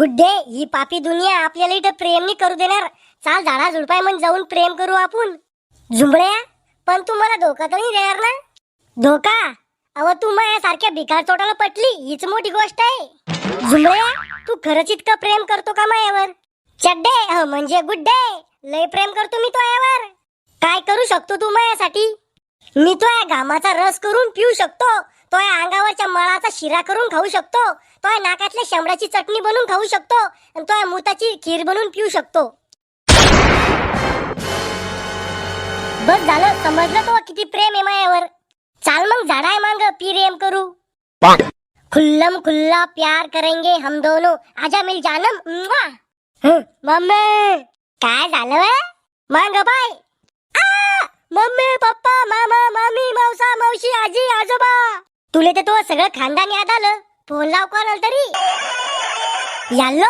गुड्डे, ही पापी दुनिया आपल्याला इथं प्रेम नाही करू देणार. चाल झाडा झुडपाय म्हण जाऊन प्रेम करू आपण. झुंबड्या, पण तू मला धोका तर नाही देणार ना? धोका? अव तू माझ्यासारख्या भिकार चोटाला पटली हीच मोठी गोष्ट आहे. झुंबड्या, तू खरंच इतकं प्रेम करतो का मायावर? चड्डे म्हणजे गुड्डे, लय प्रेम करतो मी तुझ्यावर. काय करू शकतो तू माझ्यासाठी? मी तुझ्या घामाचा रस करून पिऊ शकतो, तुझ्या अंगावरच्या मळाचा शिरा करून खाऊ शकतो, तुझ्या नाकातल्या शेंबडाची चटणी बनवून खाऊ शकतो आणि तुझ्या मुताची खीर बनवून पिऊ शकतो. बस झालं, समजलं तो किती प्रेम आहे मायावर. चाल मग झाडाय मांग प्रेम करू. खुल्लम खुल्ला प्यार करेंगे हम दोनों, आजा मिल जानम. मम्मी, काय झालं? मांग बाय. मम्मी, पप्पा, मामा, मामी, मावसा, मावशी, आजी, आजोबा, तुले तर तो सगळं खानदान याद आलं. फोन लाव कोणाला तरी. याल्लो,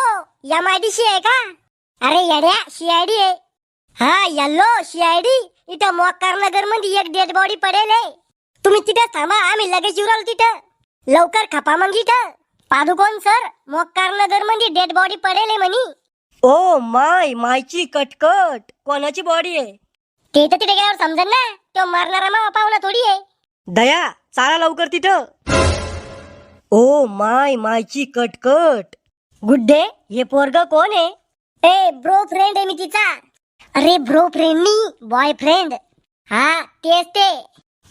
या मायडीशी आहे का? अरे येड्या, सीआयडी आहे. हा यल्लो, सीआयडी. इथं मोक्कार नगर मध्ये एक डेड बॉडी पडेल आहे. तुम्ही तिथं थांबा, आम्ही लगेच येऊ राहिलो तिथं. लवकर खपा मग इथं. पादुकोण सर, मोक्कार नगर मध्ये डेड बॉडी पडेल आहे म्हणी. ओ मायची कटकट. कोणाची बॉडी आहे? ते तर तिथे गेल्यावर समजेल ना, तो मारणारा मावा पावला थोडी आहे. दया, चाला लवकर तिथं. ओ मायची कटकट. गुड्डे, हे पोरग कोण आहे? ए ब्रो फ्रेंड आहे मी तिचा. अरे ब्रो फ्रेंड नाही, बॉयफ्रेंड. हा तेच ते.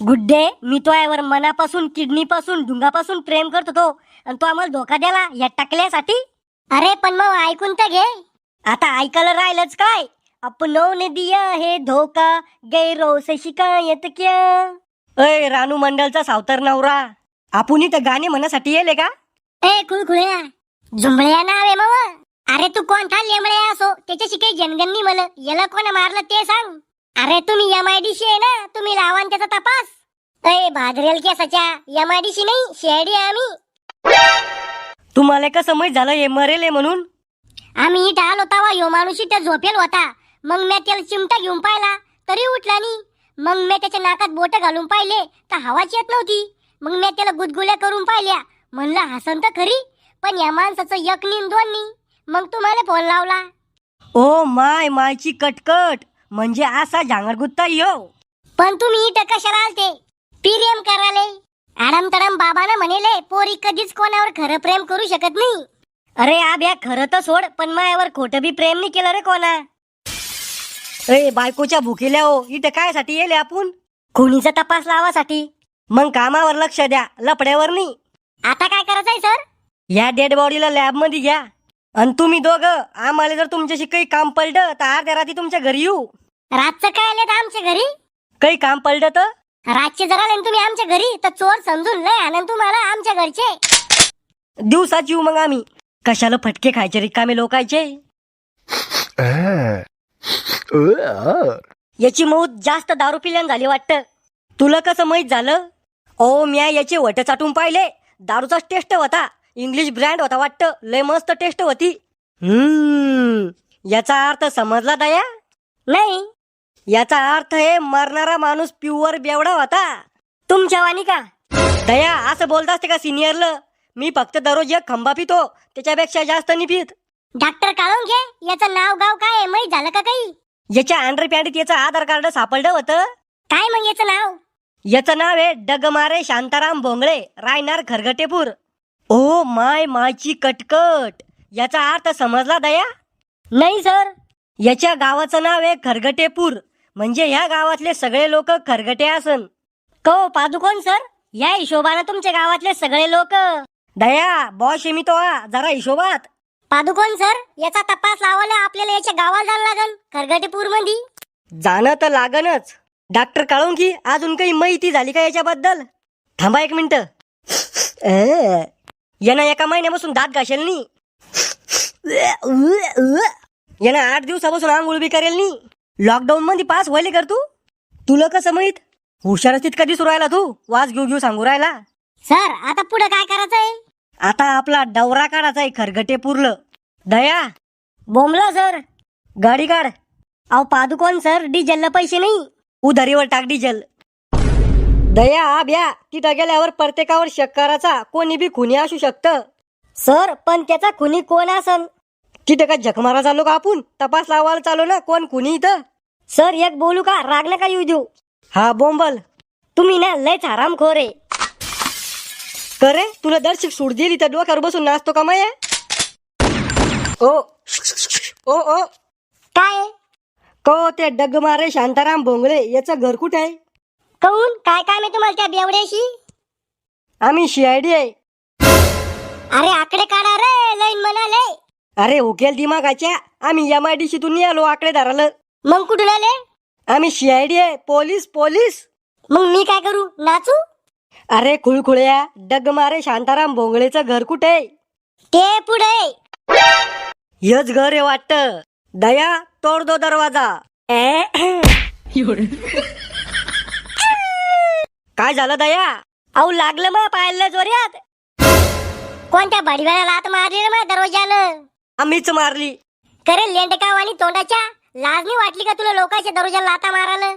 गुड्डे, मी तो यावर मनापासून, किडनी पासून, ढुंगापासून प्रेम करत होतो आणि तो आम्हाला धोका द्याला या टाकल्यासाठी. अरे पण मग ऐकून तर घे. आता ऐकायला राहिलंच काय? अपनों ने दिया है धोका, गैरों से शिकायत क्या. अय रानू मंडलचा सावतर नवरा, आपण इथं गाणे म्हणण्यासाठी येले का? ए खुळखुळ्या, झुंबळ्या नाव आहे मग. अरे तू कोणता लेमळ्या असो, त्याच्याशी काही जनगणनी मला. याला कोण मारलं ते सांग. अरे तुम्ही एमआयडीसी आहे ना, तुम्ही लावा त्याचा तपास. ए भादरेल केसाच्या, एमआयडीसी नाही सीआयडी आहे आम्ही. तुम्हाला कसं माहित झालं हे मरेल आहे म्हणून? आम्ही इथं आलो तवा ह्यो माणूस इथं झोपेल होता. मग मी त्याला चिमटा घेऊन पाहिला तरी उठला नाही. मग मी त्याच्या नाकात बोट घालून पाहिले तर हवाच येत नव्हती. मग मी त्याला गुदगुल्या करून पाहिल्या, म्हणलं हसन तर खरी, पण या माणसाचं एक नी दोन नी. मग तुम्हाला फोन लावला. ओ मायची कटकट, म्हणजे असा झांगडगुत्ता यो. पण तुम्ही इथं कशाला आलते? प्रेम कराले. आडम तडम बाबानं म्हणेले पोरी कधीच कोणावर खरं प्रेम करू शकत नाही. अरे आब्या, खरं तर सोड, पण मायावर खोटं बी प्रेम नाही केलं रे कोणा. ए बायकोच्या भुकेल्या हो, इथं काय साठी येले आपण? खुनीचा तपास लावासाठी. मग कामावर लक्ष द्या, लपड्यावर नाही. आता काय करायचंय सर? या डेड बॉडीला लॅब मध्ये घ्या. आणि तुम्ही दोघं, आम्हाला जर तुमच्याशी काही काम पडलं तर अर्ध्या रात्री तुमच्या घरी येऊ. रातचं काय आले आमच्या घरी? काही काम पडलं तर? रातचे जर आले तुम्ही आमच्या घरी तर चोर समजून लय आनंद तुम्हाला आमच्या घरचे. दिवसात येऊ मग आम्ही. कशाला फटके खायचे रिकामे लोकायचे. याची मौत जास्त दारू पिल्यान झाली वाटतं. तुला कसं माहित झालं? ओ म्या याचे वट चाटून पाहिले. दारूचाच टेस्ट होता, इंग्लिश ब्रँड होता वाटतं. लय मस्त टेस्ट होती. याचा अर्थ समजला दया? नाही. याचा अर्थ हे मरणारा माणूस प्युअर बेवडा होता. तुमच्या वाणी का दया असं बोलत असते का सिनियरला? मी फक्त दररोज एक खंबा पितो, त्याच्यापेक्षा जास्त नाही पित. डॉक्टर काढून घे, याचं नाव गाव काय आहे माहित झालं का काही? याच्या अंडर पॅन्टीत याचं आधार कार्ड सापडलं होतं. काय मग याचं नाव? याचं नाव आहे डगमारे शांताराम भोंगळे, रायनार खरगटेपूर. ओ मायची कटकट. याचा अर्थ समजला दया? नाही सर. याच्या गावाचं नाव आहे खरगटेपूर, म्हणजे ह्या गावातले सगळे लोक खरगटे असन. को पादुकोण सर, या हिशोबानं तुमच्या गावातले सगळे लोक. दया बॉस आहे मी तो, जरा हिशोबात. पादुकोण सर, याचा तपास लावायला आपल्याला याच्या गावाला जायला लागल खरगटेपूर मध्ये. जाणं तर लागनच. डॉक्टर काढून की अजून काही माहिती झाली का याच्याबद्दल? थांबा एक मिनिट. यानं एका महिन्यापासून दात घासेल नी. यानं 8 दिवसापासून आंघोळ बी करेल नी. लॉकडाऊन मध्ये पास व्हायले कर तू? तुला कसं माहित? हुशार तितका दिसू राहिला तू, वाज घेऊ सांगू राहिला. सर आता पुढे काय करायचंय? आता आपला दौरा काढायचा आहे खरगटेपूरला. दया बोंबला सर. गाडी काढ. अहो पादुकोण सर, डिझेलला पैसे नाही. उधारीवर टाक डिझेल. दया आब्या, तिथं गेल्यावर प्रत्येकावर शक करायचा, कोणी बी खुनी असू शकतं. सर पण त्याचा खुनी कोण असन? तिथे का जख मारा चाललो का आपण? तपास लावायला चालू ना कोण खुनी इथं? सर एक बोलू का? राग नका येऊ देऊ. हा बोंबल, तुम्ही ना लयच हरामखोर आहे. करे तुला दर्शक सूट दिली तर डोक्यावर बसून नाचतो का माया? ओ ओ ओ काय को ते डग मारे शांताराम भोंगळे याचं घर कुठे आहे? कहून काय काम आहे तुम्हाला त्या बेवड्याशी? आम्ही CID आहे. अरे आकडे काढा रे, लाईन म्हणाले. अरे उकेल दिमागाच्या, आम्ही MIDC तून आलो आकडे धराला. मग कुठून आले? आम्ही CID आहे. पोलीस. मग मी काय करू, नाचू? अरे खुळखुळ्या, डग मारे शांताराम भोंगळेचं घर कुठे आहे? ते पुढे. हेच घर आहे वाटत. दया तोड दो दरवाजा. काय झालं दया? अहो लागलं मग पाहिलं जोऱ्यात. कोणत्या बडीवाला लात मारली रे माझ्या दरवाजानं? आम्हीच मारली. करे लेंडकाव आणि तोंडाच्या, लाज नाही वाटली का तुला लोकांच्या दरवाजाला लाता मारायला?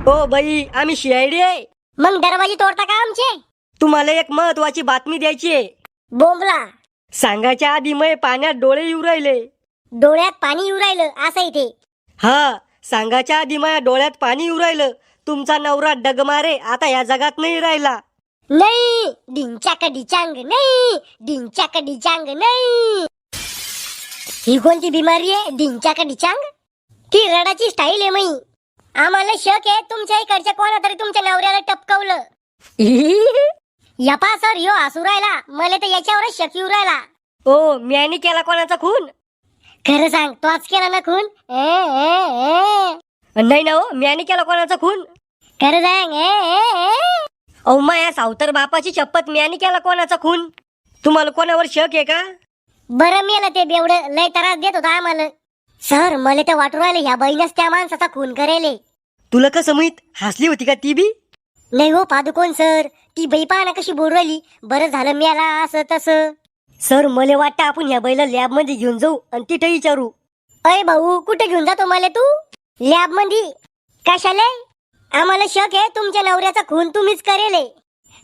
ओ बाई, आम्ही CID आहे. मग दरवाजे तोडता का आमचे? तुम्हाला एक महत्वाची बातमी द्यायची आहे. बोंबला. सांगायच्या आधी मग पाण्यात डोळे येऊ राहिले. डोळ्यात पाणी येऊ राहिलं असं इथे? हा, सांगायच्या आधी माझ्या डोळ्यात पाणी येऊ राहिलं. तुमचा नवरा डगमारे आता या जगात नाही राहिला. नाही, डिंचाक डिचांग नाही, डिंचाक डिचांग नाही. ही कोणती बिमारी आहे, डिंचाक डिचांग? ती रडाची स्टाईल आहे मई. आम्हाला शक आहे तुमच्या इकडच्या कोणा तरी तुमच्या नवऱ्याला टपकवलं. यपा सर यो हसू राहिला, मला तर याच्यावरच शक येऊ राहिला. ओ म्यानी केला कोणाचा खून? खरं सांग, तोच केला ना खून? नाही ना हो, म्यानी केला कोणाचा खून? खरं सांग. अहो माया सावतर बापाची शपथ, म्यानी केला कोणाचा खून? तुम्हाला कोणावर शक आहे का? बरं मेलं ते बेवडं, लय त्रास देत होता आम्हाला. सर मला तर वाटू राहिले ह्या बहिणच त्या माणसाचा खून करेले. तुला कसं माहित? हसली होती का ती बी? नाही हो पादुकोण सर, ती बाई पाहा कशी बोलू राहिली. बरं झालं मेला असं तसं. सर मला वाटतं आपण ह्या बाईला लॅब मध्ये घेऊन जाऊ आणि तिथे विचारू. अय भाऊ, कुठे घेऊन जातो मला तू? लॅब मध्ये कशाले? आम्हाला शक आहे तुमच्या नवऱ्याचा खून तुम्हीच करेले.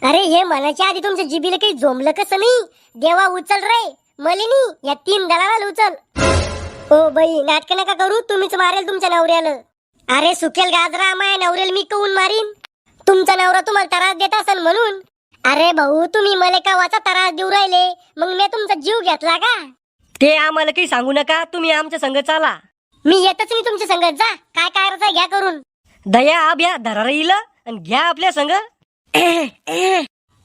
अरे हे म्हणायच्या आधी तुमच्या जिबीला काही जोमलं कसं नाही? देवा उचल रे, मलिनी या 3 दलाला उचल. ओ बाई, नाटक नका करू, तुम्हीच मारेल तुमच्या नवऱ्याला. अरे सुकेल गाजरा, माया नवऱ्याला मी कहून मारीन? तुमचा नवरा तुम्हाला त्रास देत असेल म्हणून. अरे भाऊ, तुम्ही मला कावाचा त्रास देऊ राहिले, मग मी तुमचा जीव घेतला का? ते आम्हाला काही सांगू नका, तुम्ही आमच्या संग चाला. मी येतच मी तुमच्या संगत, जा काय करायचं घ्या करून. दया आभ्या धरा येईल आणि घ्या आपल्या संग.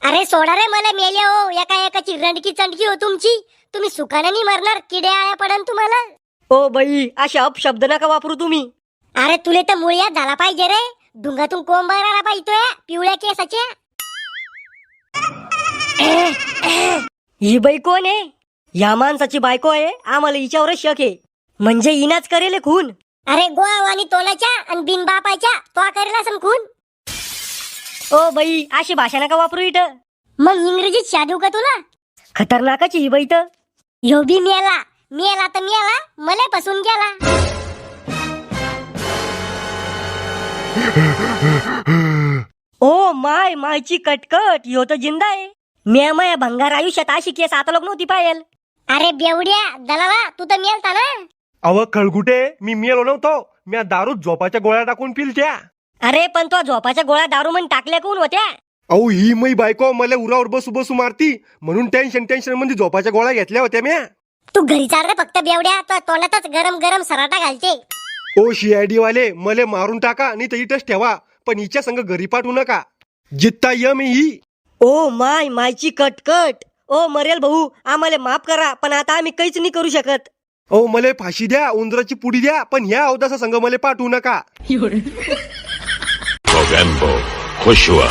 अरे सोडा रे मला, मेल्या हो एका एकाची रंडकी चंडकी हो तुमची. तुम्ही सुखाने नाही मरणार, किडे आळ्या पडन तुम्हाला. ओ बाई, असे अपशब्द नका वापरू तुम्ही. अरे तुले तर मुळ्यात झाला पाहिजे रे, डुंगातून कोंब राहिला पाहिजे पिवळ्या केसाच्या. ही बाई कोण आहे? या माणसाची बायको आहे, आम्हाला हिच्यावरच शक आहे. म्हणजे हिनाच करेल खून. अरे गोवा आणि तोंडाच्या आणि बिन बापाच्या तो करेल असं खून. ओ बाई, अशी भाषा नका वापरू इथं. मग इंग्रजीत शादू का तुला? खतरनाकाची ही बाई तर. ह्यो बी मेला तर मेला, मला फसून गेला. ओ मायची कटकट, ह्यो तर जिंदा आहे. म्या माया भंगार आयुष्यात अशी केस आता लोक नव्हती पायल. अरे बेवड्या दलाला, तू तर मेलता ना? अव खळगुटे, मी मेलो नव्हतो. म्या दारूत झोपाच्या गोळ्या टाकून पिलत्या. अरे पण तो झोपाच्या गोळ्या दारू म्हणून टाकल्या कोण होत्या? अहो ही मै बायको मला उरावर बसू मारती, म्हणून टेन्शन मध्ये झोपाच्या गोळ्या घेतल्या होत्या म्या. तू घरी चाल रे फक्त बेवड्या, तो तोंडातच गरम गरम सराटा घालते. ओ CID वाले, मले मारून टाका नाही तर इथंच ठेवा, पण हिच्या संग घरी पाठवू नका. जित्ता यम ही. ओ मायची कटकट. ओ मरेल भाऊ, आम्हाला माफ करा, पण आता आम्ही काहीच नाही करू शकत. ओ मले फाशी द्या, उंदराची पुडी द्या, पण ह्या अवदासा संग मले पाठवू नका. Mogambo, Joshua.